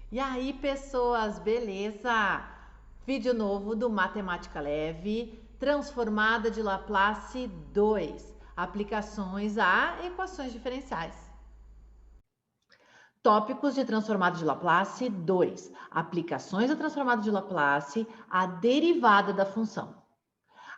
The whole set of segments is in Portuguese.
E aí, pessoas, beleza? Vídeo novo do Matemática Leve, transformada de Laplace 2, aplicações a equações diferenciais. Tópicos de transformada de Laplace 2, aplicações da transformada de Laplace, a derivada da função.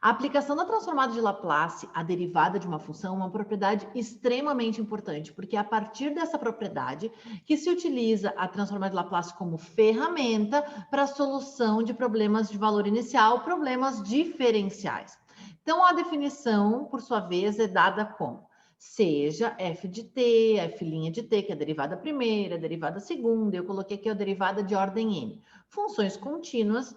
A aplicação da transformada de Laplace, a derivada de uma função, é uma propriedade extremamente importante, porque é a partir dessa propriedade que se utiliza a transformada de Laplace como ferramenta para a solução de problemas de valor inicial, problemas diferenciais. Então, a definição, por sua vez, é dada como seja f de t, f' de t, que é a derivada primeira, a derivada segunda, eu coloquei aqui a derivada de ordem n. Funções contínuas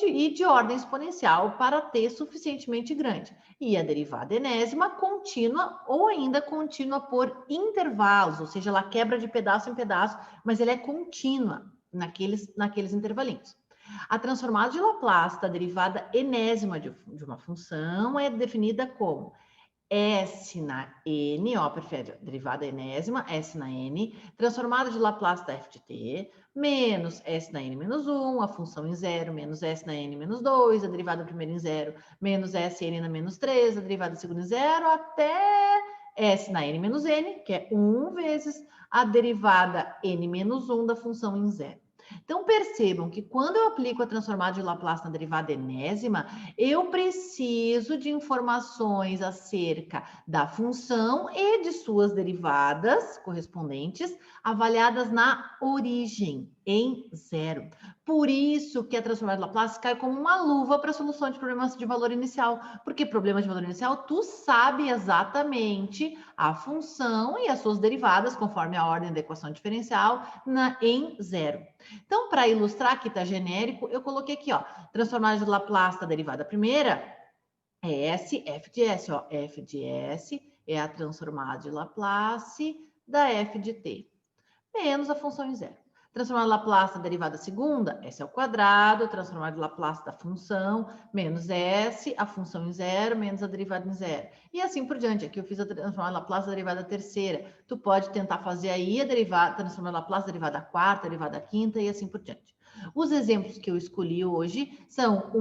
e de ordem exponencial para t suficientemente grande. E a derivada enésima contínua ou ainda contínua por intervalos, ou seja, ela quebra de pedaço em pedaço, mas ela é contínua naqueles intervalinhos. A transformada de Laplace da derivada enésima de uma função é definida como S na N, ó, perfeito, derivada enésima, S na N, transformada de Laplace da f de t, menos S na N menos 1, a função em zero, menos S na N menos 2, a derivada primeira em zero, menos S N na menos 3, a derivada segunda em zero, até S na N menos N, que é 1 vezes a derivada N menos 1 da função em zero. Então, percebam que quando eu aplico a transformada de Laplace na derivada enésima, eu preciso de informações acerca da função e de suas derivadas correspondentes, avaliadas na origem, em zero. Por isso que a transformada de Laplace cai como uma luva para a solução de problemas de valor inicial, porque problemas de valor inicial, tu sabe exatamente a função e as suas derivadas, conforme a ordem da equação diferencial, em zero. Então, para ilustrar, aqui está genérico, eu coloquei aqui, ó, transformada de Laplace da derivada primeira é S, f de S, ó, f de S é a transformada de Laplace da f de t, menos a função em zero. Transformada de Laplace da derivada segunda, S ao quadrado, transformada de Laplace da função, menos S, a função em zero, menos a derivada em zero. E assim por diante. Aqui eu fiz a transformada de Laplace da derivada terceira. Tu pode tentar fazer aí a derivada, transformada de Laplace da derivada quarta, derivada quinta e assim por diante. Os exemplos que eu escolhi hoje são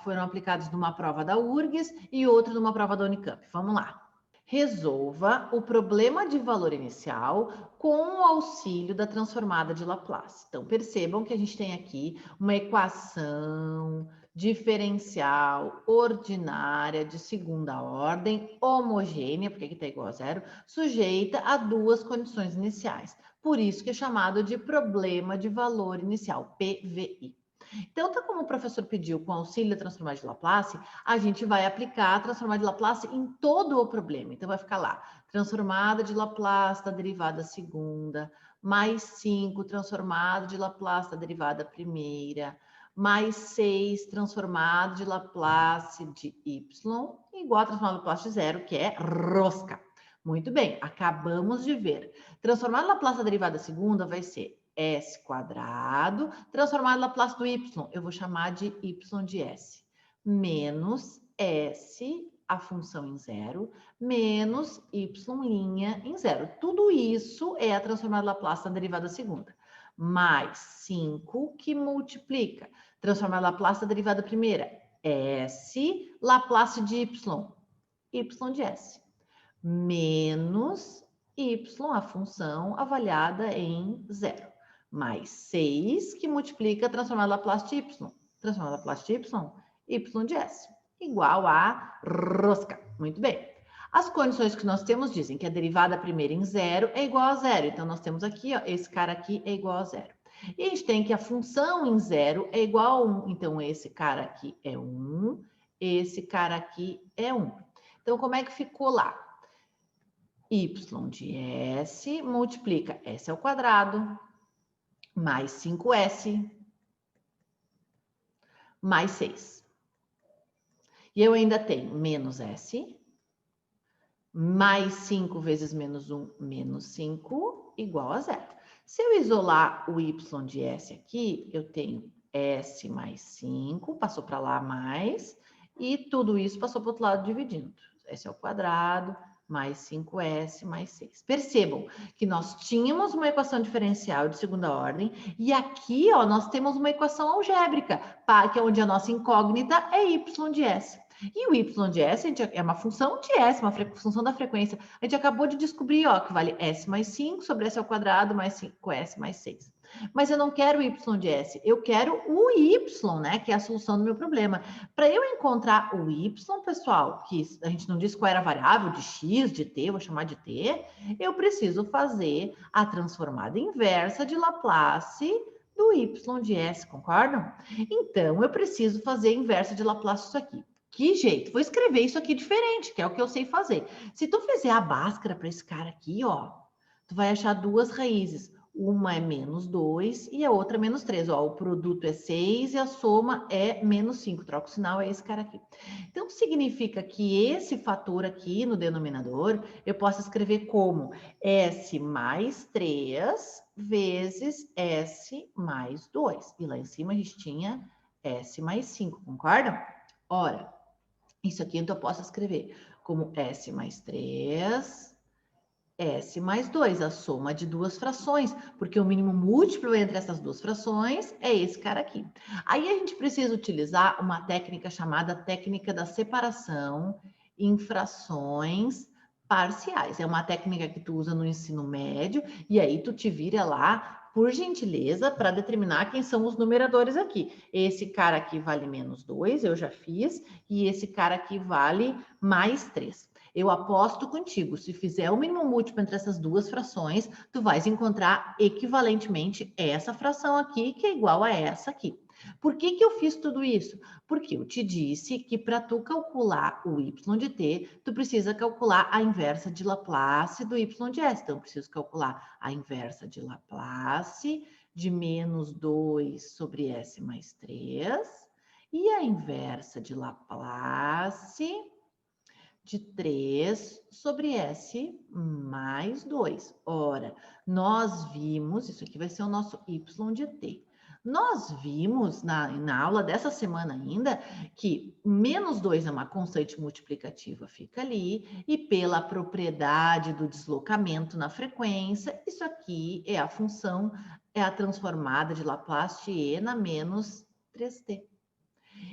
foram aplicados numa prova da URGS e outro numa prova da Unicamp. Vamos lá. Resolva o problema de valor inicial com o auxílio da transformada de Laplace. Então, percebam que a gente tem aqui uma equação diferencial ordinária de segunda ordem, homogênea, porque aqui está igual a zero, sujeita a duas condições iniciais. Por isso que é chamado de problema de valor inicial, PVI. Então, tá como o professor pediu, com auxílio da transformada de Laplace, a gente vai aplicar a transformada de Laplace em todo o problema. Então, vai ficar lá, transformada de Laplace da derivada segunda, mais 5, transformada de Laplace da derivada primeira, mais 6, transformada de Laplace de y, igual a transformada de Laplace de zero, que é rosca. Muito bem, acabamos de ver. Transformada de Laplace da derivada segunda vai ser S quadrado, transformado em Laplace do Y, eu vou chamar de Y de S, menos S, a função em zero, menos Y' em zero. Tudo isso é a transformada de Laplace da derivada segunda. Mais 5 que multiplica. Transformada de Laplace da derivada primeira, S, Laplace de Y, Y de S, menos Y, a função avaliada em zero, mais 6, que multiplica transformada Laplace de y. Transformada Laplace de y de s, igual a rosca. Muito bem. As condições que nós temos dizem que a derivada primeira em zero é igual a zero. Então, nós temos aqui, ó, esse cara aqui é igual a zero. E a gente tem que a função em zero é igual a 1. Então, esse cara aqui é 1, esse cara aqui é 1. Então, como é que ficou lá? Y de S multiplica S ao quadrado, mais 5S, mais 6. E eu ainda tenho menos S, mais 5 vezes menos 1, menos 5, igual a zero. Se eu isolar o Y de S aqui, eu tenho S mais 5, passou para lá mais, e tudo isso passou para o outro lado dividindo. S ao quadrado, mais 5s mais 6. Percebam que nós tínhamos uma equação diferencial de segunda ordem e aqui, ó, nós temos uma equação algébrica, que é onde a nossa incógnita é y de s. E o y de s é uma função de s, uma função da frequência. A gente acabou de descobrir, ó, que vale s mais 5 sobre s ao quadrado mais 5s mais 6. Mas eu não quero y de s, eu quero o y, né, que é a solução do meu problema. Para eu encontrar o y, pessoal, que a gente não disse qual era a variável de x, de t, vou chamar de t, eu preciso fazer a transformada inversa de Laplace do y de s, concordam? Então, eu preciso fazer a inversa de Laplace disso aqui. Que jeito? Vou escrever isso aqui diferente, que é o que eu sei fazer. Se tu fizer a báscara para esse cara aqui, ó, tu vai achar duas raízes. Uma é menos 2 e a outra é menos 3. Ó, o produto é 6 e a soma é menos 5. Troca o sinal, é esse cara aqui. Então, significa que esse fator aqui no denominador, eu posso escrever como S mais 3 vezes S mais 2. E lá em cima a gente tinha S mais 5, concordam? Ora, isso aqui então eu posso escrever como S mais 3, S mais 2, a soma de duas frações, porque o mínimo múltiplo entre essas duas frações é esse cara aqui. Aí a gente precisa utilizar uma técnica chamada técnica da separação em frações parciais. É uma técnica que tu usa no ensino médio e aí tu te vira lá, por gentileza, para determinar quem são os numeradores aqui. Esse cara aqui vale menos 2, eu já fiz, e esse cara aqui vale mais 3. Eu aposto contigo, se fizer o mínimo múltiplo entre essas duas frações, tu vais encontrar equivalentemente essa fração aqui, que é igual a essa aqui. Por que que eu fiz tudo isso? Porque eu te disse que para tu calcular o y de t, tu precisa calcular a inversa de Laplace do y de s. Então, eu preciso calcular a inversa de Laplace de menos 2 sobre s mais 3 e a inversa de Laplace de 3 sobre S mais 2. Ora, nós vimos, isso aqui vai ser o nosso y de t. Nós vimos na aula dessa semana ainda que menos 2 é uma constante multiplicativa, fica ali, e pela propriedade do deslocamento na frequência, isso aqui é a função, é a transformada de Laplace de E na menos 3t.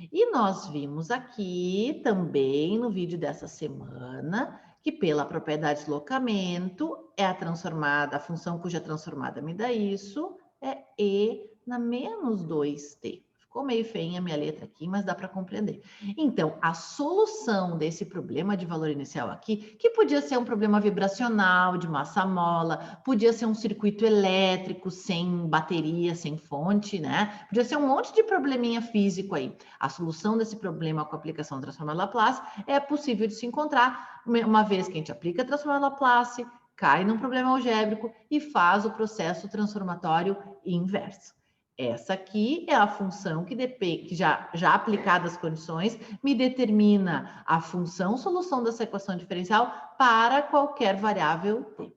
E nós vimos aqui também no vídeo dessa semana que pela propriedade de deslocamento é a função cuja transformada me dá isso, é E na menos 2t. Ficou meio feinha a minha letra aqui, mas dá para compreender. Então, a solução desse problema de valor inicial aqui, que podia ser um problema vibracional de massa-mola, podia ser um circuito elétrico sem bateria, sem fonte, né? Podia ser um monte de probleminha físico aí. A solução desse problema com a aplicação da transformada Laplace é possível de se encontrar uma vez que a gente aplica a transformada Laplace, cai num problema algébrico e faz o processo transformatório inverso. Essa aqui é a função que já aplicada as condições, me determina a função solução dessa equação diferencial para qualquer variável t.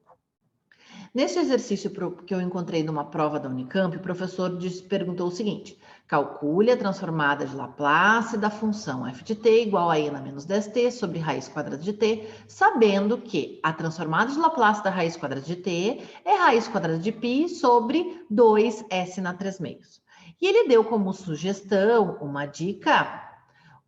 Nesse exercício que eu encontrei numa prova da Unicamp, o professor perguntou o seguinte: calcule a transformada de Laplace da função f de t igual a e na menos 10t sobre raiz quadrada de t, sabendo que a transformada de Laplace da raiz quadrada de t é raiz quadrada de π sobre 2s na 3 meios. E ele deu como sugestão uma dica: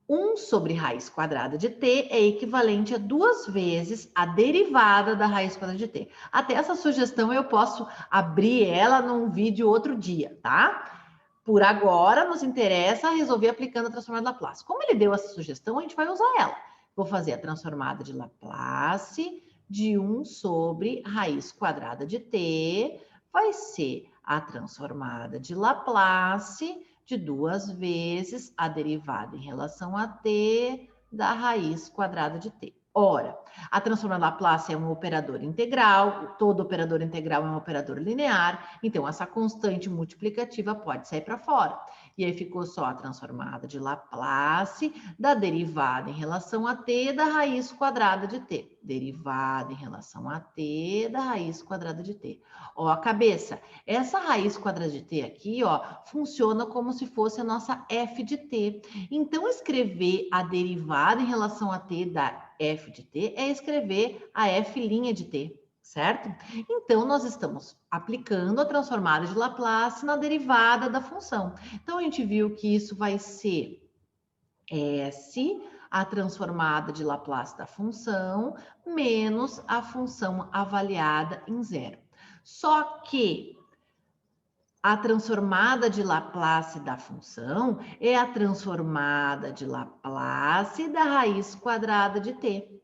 1 sobre raiz quadrada de t é equivalente a 2 vezes a derivada da raiz quadrada de t. Até essa sugestão eu posso abrir ela num vídeo outro dia, tá? Por agora, nos interessa resolver aplicando a transformada de Laplace. Como ele deu essa sugestão, a gente vai usar ela. Vou fazer a transformada de Laplace de 1 sobre raiz quadrada de t, vai ser a transformada de Laplace de 2 vezes a derivada em relação a t da raiz quadrada de t. Ora, a transformada Laplace é um operador integral, todo operador integral é um operador linear, então essa constante multiplicativa pode sair para fora. E aí ficou só a transformada de Laplace da derivada em relação a t da raiz quadrada de t. Derivada em relação a t da raiz quadrada de t. Ó, a cabeça, essa raiz quadrada de t aqui, ó, funciona como se fosse a nossa f de t. Então, escrever a derivada em relação a t da f de t é escrever a f' de t. Certo? Então, nós estamos aplicando a transformada de Laplace na derivada da função. Então, a gente viu que isso vai ser S, a transformada de Laplace da função, menos a função avaliada em zero. Só que a transformada de Laplace da função é a transformada de Laplace da raiz quadrada de t.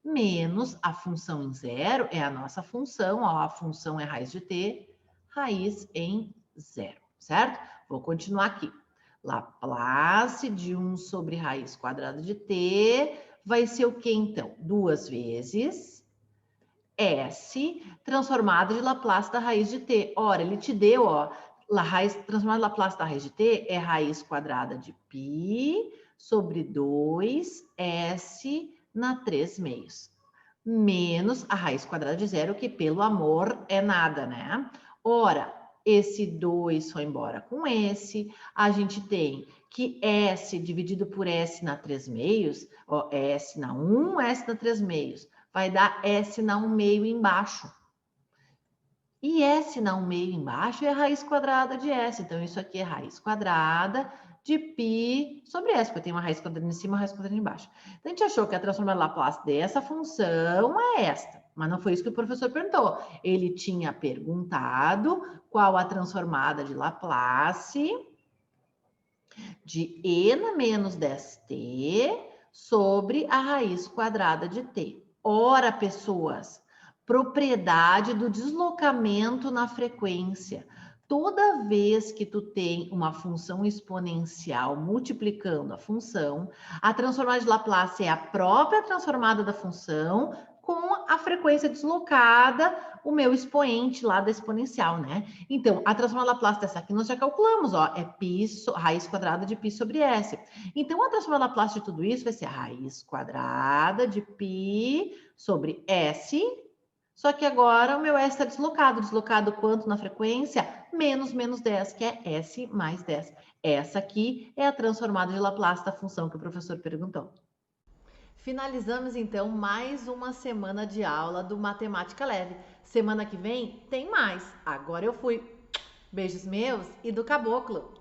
Menos a função em zero é a nossa função, ó, a função é raiz de t, raiz em zero, certo? Vou continuar aqui. Laplace de 1 sobre raiz quadrada de t vai ser o que então? 2 vezes S transformada de Laplace da raiz de t. Ora, ele te deu, ó, transformada de Laplace da raiz de t é raiz quadrada de π sobre 2S na 3 meios, menos a raiz quadrada de zero, que pelo amor é nada, né? Ora, esse 2 foi embora com esse, a gente tem que S dividido por S na 3 meios, ó, S na 1, S na 3 meios, vai dar S na 1 meio embaixo. E S na 1 meio embaixo é a raiz quadrada de S, então isso aqui é raiz quadrada de π sobre S, porque tem uma raiz quadrada em cima e uma raiz quadrada embaixo. Então, a gente achou que a transformada de Laplace dessa função é esta, mas não foi isso que o professor perguntou. Ele tinha perguntado qual a transformada de Laplace de e na menos 10t sobre a raiz quadrada de t. Ora, pessoas, propriedade do deslocamento na frequência. Toda vez que tu tem uma função exponencial multiplicando a função, a transformada de Laplace é a própria transformada da função com a frequência deslocada, o meu expoente lá da exponencial, né? Então, a transformada Laplace dessa aqui nós já calculamos, ó, é raiz quadrada de π sobre S. Então, a transformada Laplace de tudo isso vai ser a raiz quadrada de π sobre S. Só que agora o meu S está deslocado. Deslocado quanto na frequência? Menos 10, que é S mais 10. Essa aqui é a transformada de Laplace da função que o professor perguntou. Finalizamos, então, mais uma semana de aula do Matemática Leve. Semana que vem tem mais. Agora eu fui. Beijos meus e do caboclo.